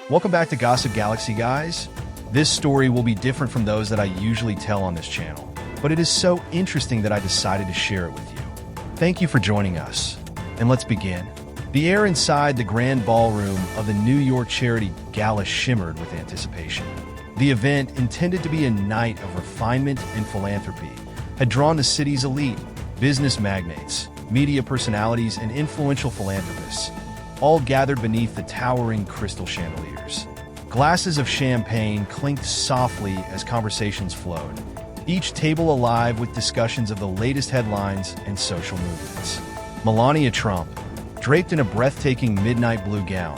Welcome back to Gossip Galaxy, guys. This story will be different from those that I usually tell on this channel, but it is so interesting that I decided to share it with you. Thank you for joining us, and let's begin. The air inside the grand ballroom of the New York charity gala shimmered with anticipation. The event, intended to be a night of refinement and philanthropy, had drawn the city's elite, business magnates, media personalities, and influential philanthropists, all gathered beneath the towering crystal chandeliers. Glasses of champagne clinked softly as conversations flowed, each table alive with discussions of the latest headlines and social movements. Melania Trump, draped in a breathtaking midnight blue gown,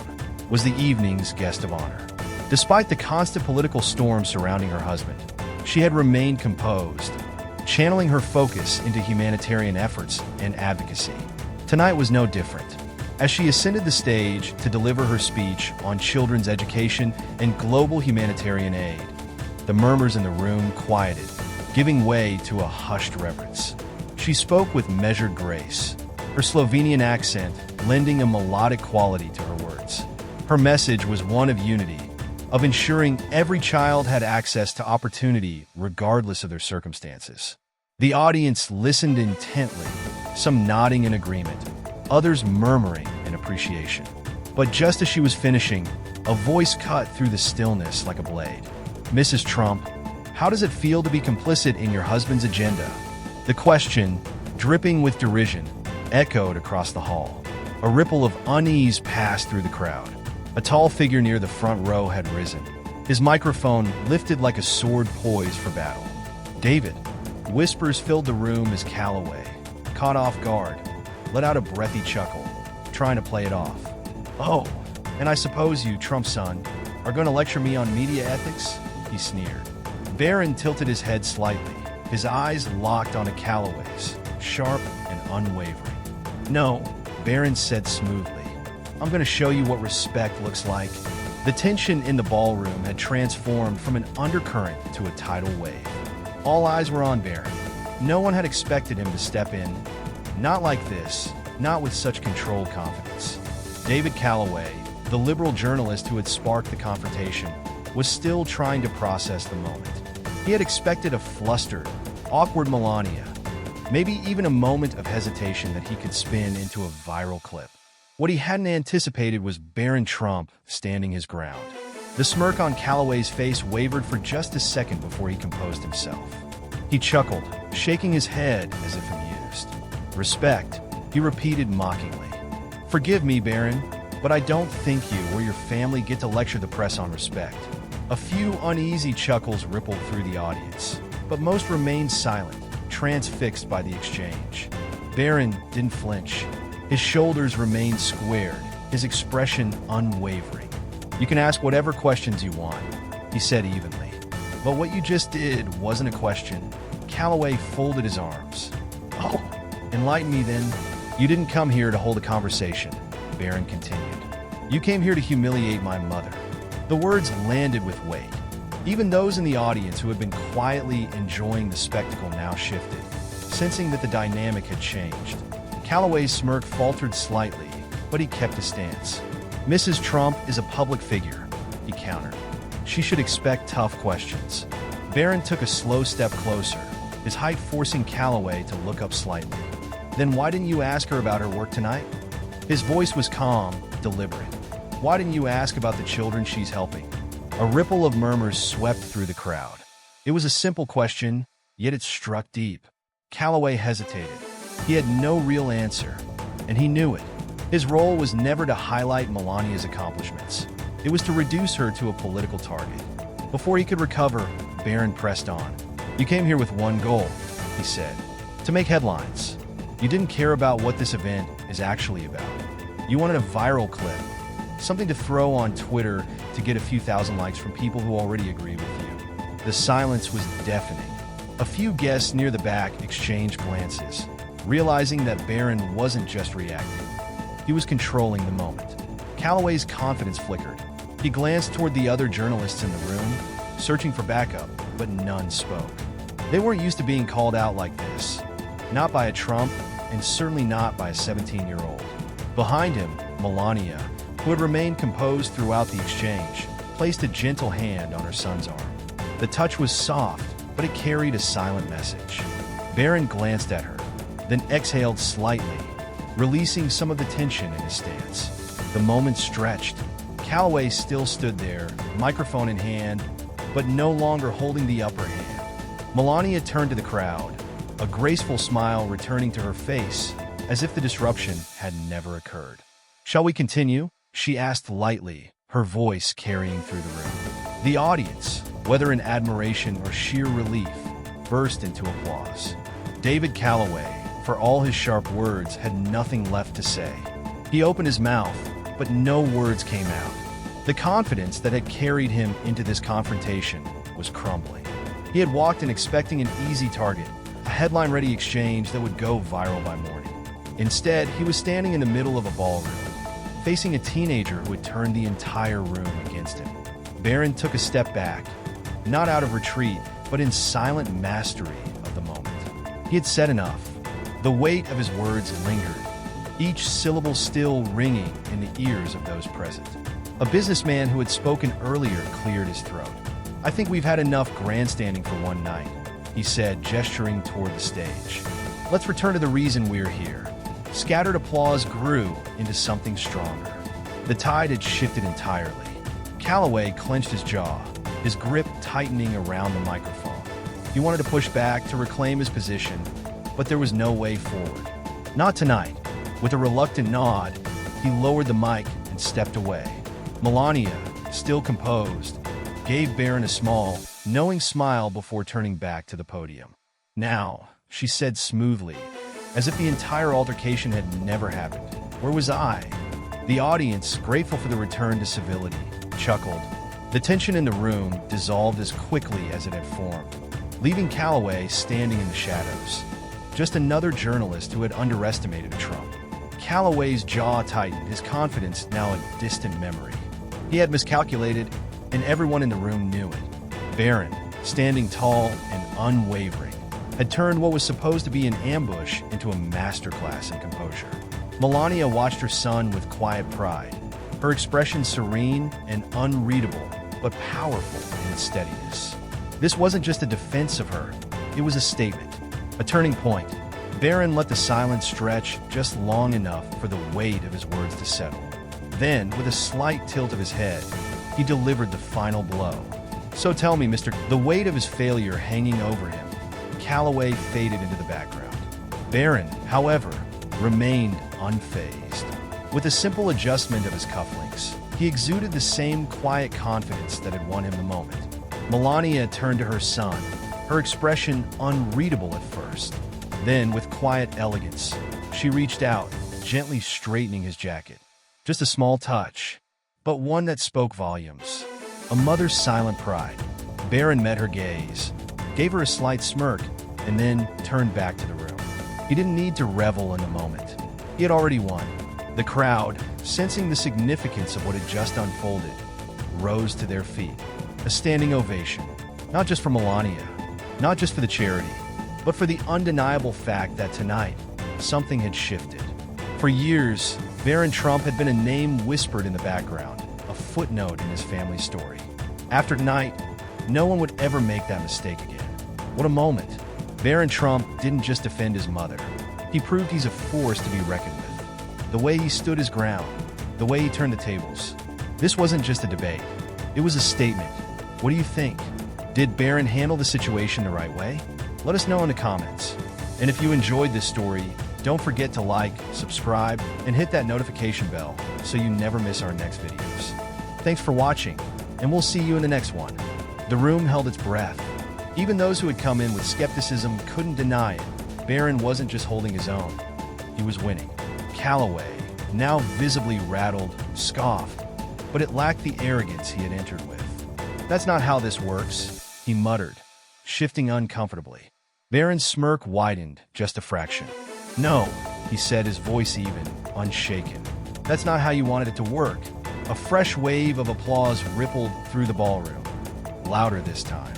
was the evening's guest of honor. Despite the constant political storm surrounding her husband, she had remained composed, channeling her focus into humanitarian efforts and advocacy. Tonight was no different. As she ascended the stage to deliver her speech on children's education and global humanitarian aid, the murmurs in the room quieted, giving way to a hushed reverence. She spoke with measured grace, her Slovenian accent lending a melodic quality to her words. Her message was one of unity, of ensuring every child had access to opportunity regardless of their circumstances. The audience listened intently, some nodding in agreement, others murmuring in appreciation. But just as she was finishing, a voice cut through the stillness like a blade. "Mrs. Trump, how does it feel to be complicit in your husband's agenda?" The question, dripping with derision, echoed across the hall. A ripple of unease passed through the crowd. A tall figure near the front row had risen, his microphone lifted like a sword poised for battle. "David," whispers filled the room as Calloway, caught off guard, let out a breathy chuckle, trying to play it off. "Oh, and I suppose you, Trump's son, are going to lecture me on media ethics?" he sneered. Barron tilted his head slightly, his eyes locked onto Calloway's, sharp and unwavering. "No," Barron said smoothly. "I'm going to show you what respect looks like." The tension in the ballroom had transformed from an undercurrent to a tidal wave. All eyes were on Barron. No one had expected him to step in. Not like this, not with such controlled confidence. David Calloway, the liberal journalist who had sparked the confrontation, was still trying to process the moment. He had expected a flustered, awkward Melania, maybe even a moment of hesitation that he could spin into a viral clip. What he hadn't anticipated was Barron Trump standing his ground. The smirk on Calloway's face wavered for just a second before he composed himself. He chuckled, shaking his head as if amused. "Respect," he repeated mockingly. "Forgive me, Barron, but I don't think you or your family get to lecture the press on respect." A few uneasy chuckles rippled through the audience, but most remained silent, transfixed by the exchange. Barron didn't flinch. His shoulders remained squared, his expression unwavering. "You can ask whatever questions you want," he said evenly. "But what you just did wasn't a question." Calloway folded his arms. "Oh, enlighten me then. You didn't come here to hold a conversation," Barron continued. "You came here to humiliate my mother." The words landed with weight. Even those in the audience who had been quietly enjoying the spectacle now shifted, sensing that the dynamic had changed. Calloway's smirk faltered slightly, but he kept his stance. "Mrs. Trump is a public figure," he countered. "She should expect tough questions." Barron took a slow step closer, his height forcing Calloway to look up slightly. "Then why didn't you ask her about her work tonight?" His voice was calm, deliberate. "Why didn't you ask about the children she's helping?" A ripple of murmurs swept through the crowd. It was a simple question, yet it struck deep. Calloway hesitated. He had no real answer, and he knew it. His role was never to highlight Melania's accomplishments. It was to reduce her to a political target. Before he could recover, Barron pressed on. "You came here with one goal," he said, "to make headlines. You didn't care about what this event is actually about. You wanted a viral clip, something to throw on Twitter to get a few thousand likes from people who already agree with you." The silence was deafening. A few guests near the back exchanged glances, realizing that Barron wasn't just reacting. He was controlling the moment. Calloway's confidence flickered. He glanced toward the other journalists in the room, searching for backup, but none spoke. They weren't used to being called out like this. Not by a Trump, and certainly not by a 17-year-old. Behind him, Melania, who had remained composed throughout the exchange, placed a gentle hand on her son's arm. The touch was soft, but it carried a silent message. Barron glanced at her, then exhaled slightly, releasing some of the tension in his stance. The moment stretched. Calloway still stood there, microphone in hand, but no longer holding the upper hand. Melania turned to the crowd, a graceful smile returning to her face, as if the disruption had never occurred. "Shall we continue?" she asked lightly, her voice carrying through the room. The audience, whether in admiration or sheer relief, burst into applause. David Calloway, for all his sharp words, had nothing left to say. He opened his mouth, but no words came out. The confidence that had carried him into this confrontation was crumbling. He had walked in expecting an easy target, a headline-ready exchange that would go viral by morning. Instead, he was standing in the middle of a ballroom, facing a teenager who had turned the entire room against him. Barron took a step back, not out of retreat, but in silent mastery of the moment. He had said enough. The weight of his words lingered, each syllable still ringing in the ears of those present. A businessman who had spoken earlier cleared his throat. "I think we've had enough grandstanding for one night," he said, gesturing toward the stage. "Let's return to the reason we're here." Scattered applause grew into something stronger. The tide had shifted entirely. Calloway clenched his jaw, his grip tightening around the microphone. He wanted to push back to reclaim his position, but there was no way forward. Not tonight. With a reluctant nod, he lowered the mic and stepped away. Melania, still composed, gave Barron a small, knowing smile before turning back to the podium. "Now," she said smoothly, as if the entire altercation had never happened, "where was I?" The audience, grateful for the return to civility, chuckled. The tension in the room dissolved as quickly as it had formed, leaving Calloway standing in the shadows. Just another journalist who had underestimated Trump. Calloway's jaw tightened, his confidence now a distant memory. He had miscalculated, and everyone in the room knew it. Barron, standing tall and unwavering, had turned what was supposed to be an ambush into a masterclass in composure. Melania watched her son with quiet pride, her expression serene and unreadable, but powerful in its steadiness. This wasn't just a defense of her, it was a statement, a turning point. Barron let the silence stretch just long enough for the weight of his words to settle. Then, with a slight tilt of his head, he delivered the final blow. "So tell me, Mr." The weight of his failure hanging over him, Calloway faded into the background. Barron, however, remained unfazed. With a simple adjustment of his cufflinks, he exuded the same quiet confidence that had won him the moment. Melania turned to her son, her expression unreadable at first. Then, with quiet elegance, she reached out, gently straightening his jacket. Just a small touch, but one that spoke volumes. A mother's silent pride. Barron met her gaze, gave her a slight smirk, and then turned back to the room. He didn't need to revel in the moment. He had already won. The crowd, sensing the significance of what had just unfolded, rose to their feet. A standing ovation, not just for Melania, not just for the charity, but for the undeniable fact that tonight, something had shifted. For years, Barron Trump had been a name whispered in the background, a footnote in his family's story. After tonight, no one would ever make that mistake again. What a moment. Barron Trump didn't just defend his mother. He proved he's a force to be reckoned with. The way he stood his ground, the way he turned the tables. This wasn't just a debate. It was a statement. What do you think? Did Barron handle the situation the right way? Let us know in the comments. And if you enjoyed this story, don't forget to like, subscribe, and hit that notification bell so you never miss our next videos. Thanks for watching, and we'll see you in the next one. The room held its breath. Even those who had come in with skepticism couldn't deny it. Barron wasn't just holding his own. He was winning. Calloway, now visibly rattled, scoffed, but it lacked the arrogance he had entered with. "That's not how this works," he muttered, shifting uncomfortably. Barron's smirk widened just a fraction. "No," he said, his voice even, unshaken. "That's not how you wanted it to work." A fresh wave of applause rippled through the ballroom, louder this time.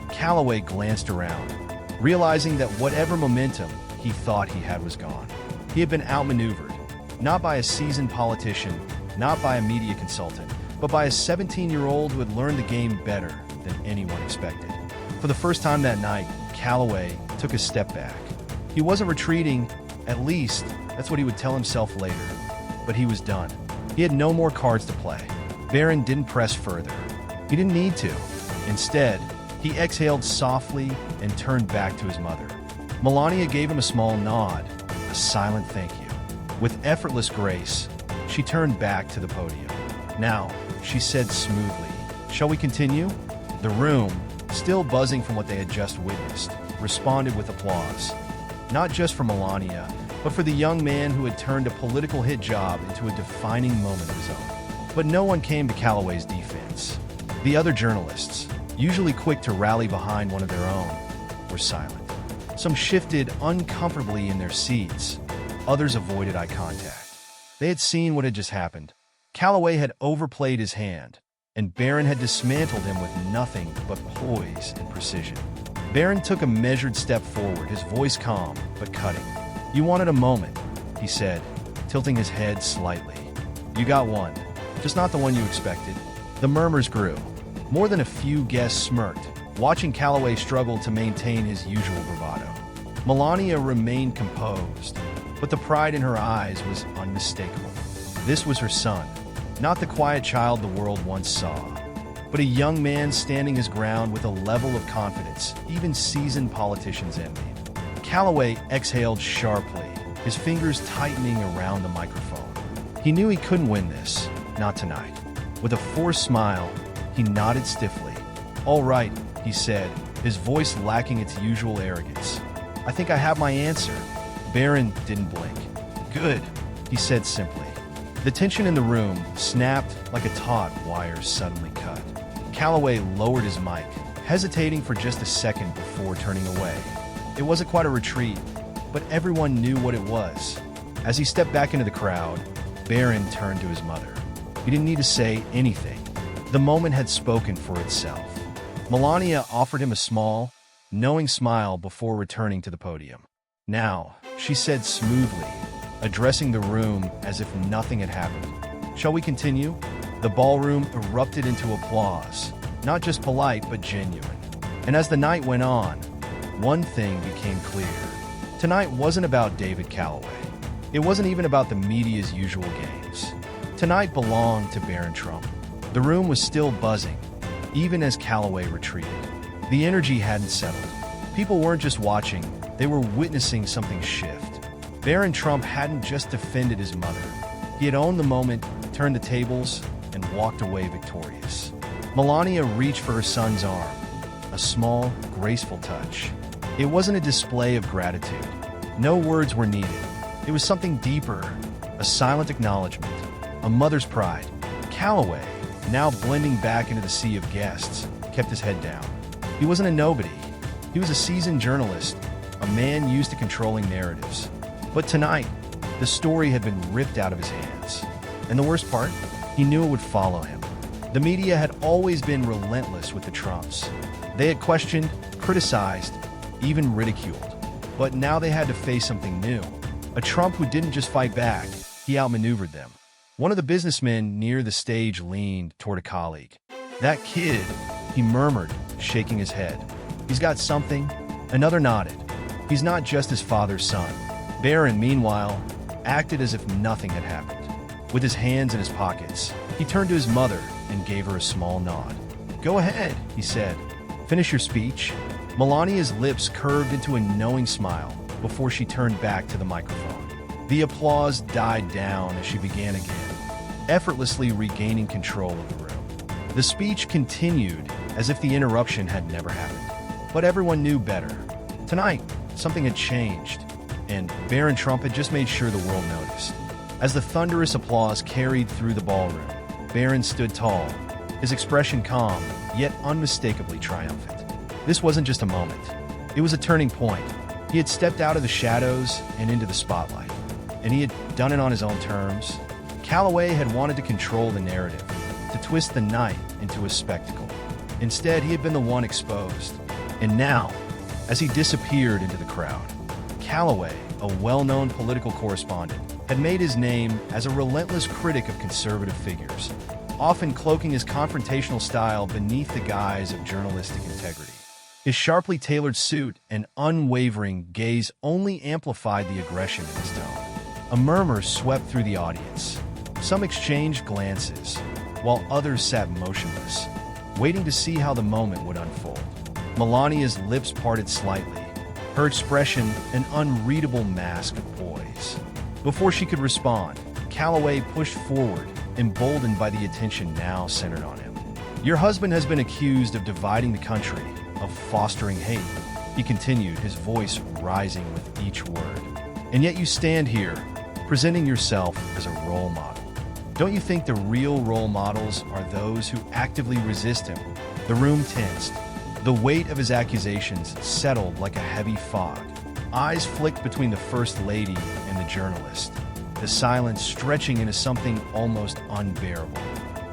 Calloway glanced around, realizing that whatever momentum he thought he had was gone. He had been outmaneuvered, not by a seasoned politician, not by a media consultant, but by a 17-year-old who had learned the game better than anyone expected. For the first time that night, Calloway took a step back. He wasn't retreating, at least that's what he would tell himself later. But he was done. He had no more cards to play. Barron didn't press further. He didn't need to. Instead, he exhaled softly and turned back to his mother. Melania gave him a small nod, a silent thank you. With effortless grace, she turned back to the podium. "Now," she said smoothly, "shall we continue?" The room, still buzzing from what they had just witnessed, responded with applause. Not just for Melania, but for the young man who had turned a political hit job into a defining moment of his own. But no one came to Calloway's defense. The other journalists, usually quick to rally behind one of their own, were silent. Some shifted uncomfortably in their seats. Others avoided eye contact. They had seen what had just happened. Calloway had overplayed his hand, and Barron had dismantled him with nothing but poise and precision. Barron took a measured step forward, his voice calm but cutting. "You wanted a moment," he said, tilting his head slightly. "You got one, just not the one you expected." The murmurs grew. More than a few guests smirked, watching Calloway struggle to maintain his usual bravado. Melania remained composed, but the pride in her eyes was unmistakable. This was her son, not the quiet child the world once saw, but a young man standing his ground with a level of confidence even seasoned politicians envied. Calloway exhaled sharply, his fingers tightening around the microphone. He knew he couldn't win this, not tonight. With a forced smile, he nodded stiffly. "All right," he said, his voice lacking its usual arrogance. "I think I have my answer." Barron didn't blink. "Good," he said simply. The tension in the room snapped like a taut wire suddenly cut. Calloway lowered his mic, hesitating for just a second before turning away. It wasn't quite a retreat, but everyone knew what it was. As he stepped back into the crowd, Barron turned to his mother. He didn't need to say anything. The moment had spoken for itself. Melania offered him a small, knowing smile before returning to the podium. "Now," she said smoothly, addressing the room as if nothing had happened. "Shall we continue?" The ballroom erupted into applause, not just polite but genuine. And as the night went on, one thing became clear. Tonight wasn't about David Calloway. It wasn't even about the media's usual games. Tonight belonged to Barron Trump. The room was still buzzing, even as Calloway retreated. The energy hadn't settled. People weren't just watching, they were witnessing something shift. Barron Trump hadn't just defended his mother. He had owned the moment, turned the tables, and walked away victorious. Melania reached for her son's arm, a small, graceful touch. It wasn't a display of gratitude. No words were needed. It was something deeper, a silent acknowledgement, a mother's pride. Calloway, now blending back into the sea of guests, kept his head down. He wasn't a nobody. He was a seasoned journalist, a man used to controlling narratives. But tonight, the story had been ripped out of his hands. And the worst part, he knew it would follow him. The media had always been relentless with the Trumps. They had questioned, criticized, even ridiculed. But now they had to face something new. A Trump who didn't just fight back, he outmaneuvered them. One of the businessmen near the stage leaned toward a colleague. "That kid," he murmured, shaking his head. "He's got something." Another nodded. "He's not just his father's son." Barron, meanwhile, acted as if nothing had happened. With his hands in his pockets, he turned to his mother and gave her a small nod. "Go ahead," he said. "Finish your speech." Melania's lips curved into a knowing smile before she turned back to the microphone. The applause died down as she began again, effortlessly regaining control of the room. The speech continued as if the interruption had never happened. But everyone knew better. Tonight, something had changed, and Barron Trump had just made sure the world noticed. As the thunderous applause carried through the ballroom, Barron stood tall, his expression calm, yet unmistakably triumphant. This wasn't just a moment. It was a turning point. He had stepped out of the shadows and into the spotlight, and he had done it on his own terms. Calloway had wanted to control the narrative, to twist the night into a spectacle. Instead, he had been the one exposed. And now, as he disappeared into the crowd, Calloway, a well-known political correspondent, had made his name as a relentless critic of conservative figures, often cloaking his confrontational style beneath the guise of journalistic integrity. His sharply tailored suit and unwavering gaze only amplified the aggression in his tone. A murmur swept through the audience. Some exchanged glances, while others sat motionless, waiting to see how the moment would unfold. Melania's lips parted slightly, her expression an unreadable mask of poise. Before she could respond, Calloway pushed forward, emboldened by the attention now centered on him. "Your husband has been accused of dividing the country, of fostering hate," he continued, his voice rising with each word. "And yet you stand here, presenting yourself as a role model. Don't you think the real role models are those who actively resist him?" The room tensed. The weight of his accusations settled like a heavy fog. Eyes flicked between the First Lady and the journalist, the silence stretching into something almost unbearable.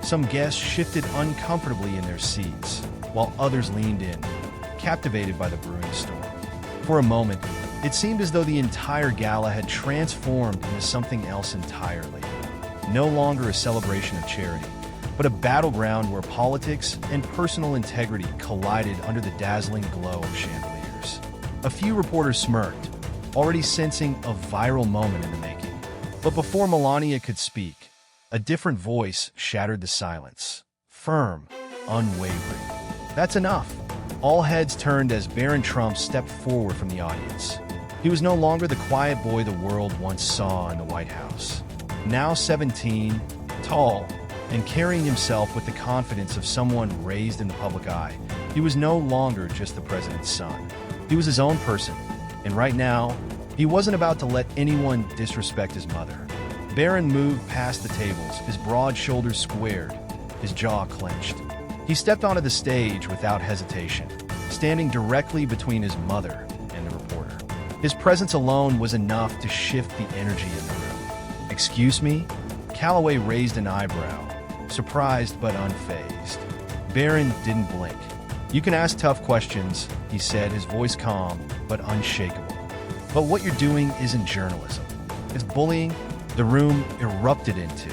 Some guests shifted uncomfortably in their seats, while others leaned in, captivated by the brewing storm. For a moment, it seemed as though the entire gala had transformed into something else entirely. No longer a celebration of charity, but a battleground where politics and personal integrity collided under the dazzling glow of chandeliers. A few reporters smirked, already sensing a viral moment in the making. But before Melania could speak, a different voice shattered the silence. Firm, unwavering. "That's enough." All heads turned as Barron Trump stepped forward from the audience. He was no longer the quiet boy the world once saw in the White House. Now 17, tall, and carrying himself with the confidence of someone raised in the public eye, he was no longer just the president's son. He was his own person, and right now, he wasn't about to let anyone disrespect his mother. Barron moved past the tables, his broad shoulders squared, his jaw clenched. He stepped onto the stage without hesitation, standing directly between his mother and the reporter. His presence alone was enough to shift the energy in the room. "Excuse me?" Calloway raised an eyebrow, surprised but unfazed. Barron didn't blink. "You can ask tough questions," he said, his voice calm but unshakable. "But what you're doing isn't journalism. It's bullying." The room erupted into